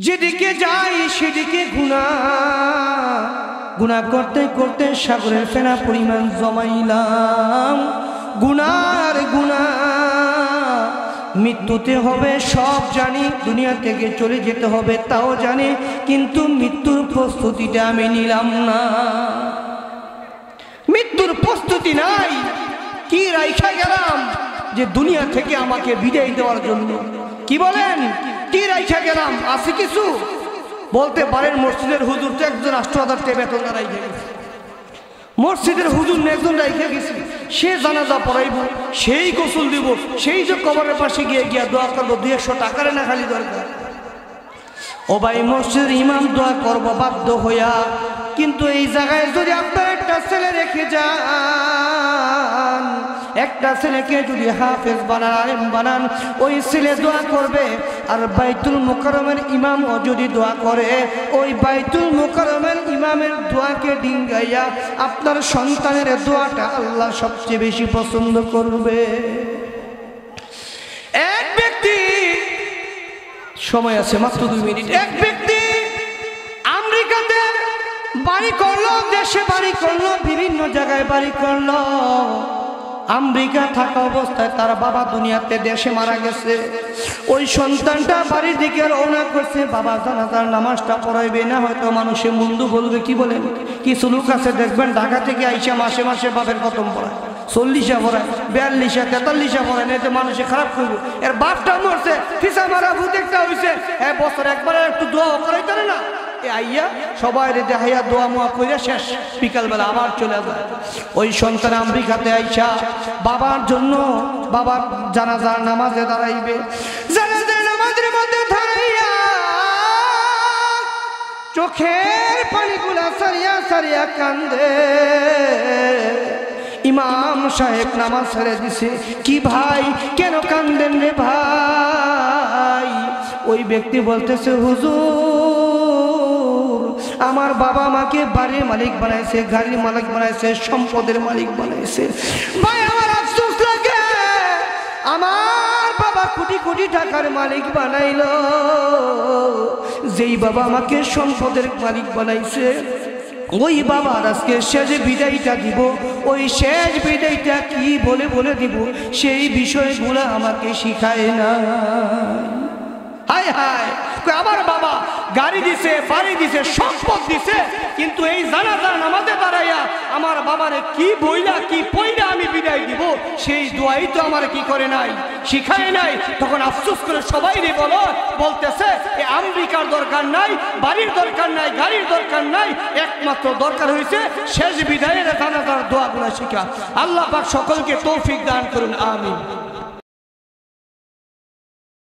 যেদিকে যাই সেদিকে গুনাহ করতে করতে সাগরের ফেনা পরিমাণ জমাইলাম। গুনার গুনাহ, মৃত্যুতে হবে সব জানি, দুনিয়া থেকে চলে যেতে হবে তাও জানি, কিন্তু মৃত্যুর প্রস্তুতিটা আমি নিলাম না। মৃত্যুর প্রস্তুতি নাই, কি রাইখা গেলাম যে দুনিয়া থেকে আমাকে বিদায় দেওয়ার জন্য? কি বলেন, কি রাইখা গেলাম? আছে কিছু? বলতে পারেন মসজিদের হুজুর তো একজন 8,000 টাকা বেতন রাইখা গেছে, মসজিদের হুজুর একজন রাইখা গেছে, সে জানাজা পড়াইব, সেই গোসল দিব, সেই যে কবরের পাশে গিয়ে দোয়া করবো, 200 টাকার না খালি দরকার। ও ভাই, মসজিদের ইমাম দোয়া করবো বাধ্য হইয়া, কিন্তু এই জায়গায় যদি আপনার একটা ছেলে রেখে যান, একটা ছেলেকে যদি হাফেজ বানান, আলেম বানান, ওই ছেলে দোয়া করবে। আর বাইতুল মুকাররমের ইমামও যদি দোয়া করে, ওই বাইতুল মুকাররমের ইমামের দোয়াকে ডিঙ্গাইয়া আপনার সন্তানের দোয়াটা আল্লাহ সবচেয়ে বেশি পছন্দ করবে। এক ব্যক্তি, সময় আছে মাত্র 2 মিনিট, এক ব্যক্তি আমেরিকাতে বাড়ি করলো, দেশে বাড়ি করলো, বিভিন্ন জায়গায় বাড়ি করলো। আমেরিকা থাকা অবস্থায় তার বাবা দুনিয়াতে দেশে মারা গেছে। ওই সন্তানটা বাড়ির দিকে রওনা করছে, বাবা জানাজার নামাজটা পড়াইবে না, হয়তো মানুষে মন্দ বলবে। কি বলেন, কিছু লোক আছে দেখবেন ঢাকা থেকে আইসা মাসে মাসে বাপের খতম পড়ায়, 40 পড়ায়, 42 43 পড়ায়, না তো মানুষে খারাপ করবে। এর বাপটা মরছে, ফিসা মারা ভূত একটা হয়েছে, বছর একবার একটু দোয়া করাইতে না, আইয়া সবাই দেখাইয়া দোয়া মোয়া করে শেষ, বিকালবেলা আবার চলে যায়। ওই সন্তান আমেরিকাতে আইসা বাবার জন্য, বাবার জানাজার নামাজে দাঁড়াইবে, জানাজার নামাজের মধ্যে দাঁড়াইয়া চোখের পানিগুলা সারিয়া সারিয়া কান্দে। ইমাম সাহেব নামাজ ছেড়ে দিছে। কি ভাই, কেন কান্দেন রে ভাই? ওই ব্যক্তি বলতেছে, হুজুর, আমার বাবা আমাকে বাড়ির মালিক বানাইছে, গাড়ির মালিক বানাইছে, সম্পদের মালিক বানাইছে। ভাই আমার আফসোস লাগে, আমার বাবা কোটি কোটি টাকার মালিক বানাইলো, যেই বাবা আমাকে সম্পদের মালিক বানাইছে, ওই বাবার আজকে শেষ বিদায়টা দিব। ওই শেষ বিদায়টা কি বলে দিব, সেই বিষয়গুলো আমাকে শিখায় না। হায় হায়, আমার বাবা গাড়ি দিছে, বাড়ি দিছে, সম্পদ দিছে, কিন্তু এই জানাজার নামাজে দাঁড়াইয়া আমার বাবারে কি বইলা কি পইলা আমি বিদায় দিব, সেই দোয়াই তো আমার কি করে নাই, শিখায় নাই। তখন আফসোস করে সবাই রে বলতেছে, এ আমেরিকার দরকার নাই, বাড়ির দরকার নাই, গাড়ির দরকার নাই, একমাত্র দরকার হয়েছে শেষ বিদায়ের জানাজার দোয়াগুলো শিখা। আল্লাহ পাক সকলকে তৌফিক দান করুন, আমিন।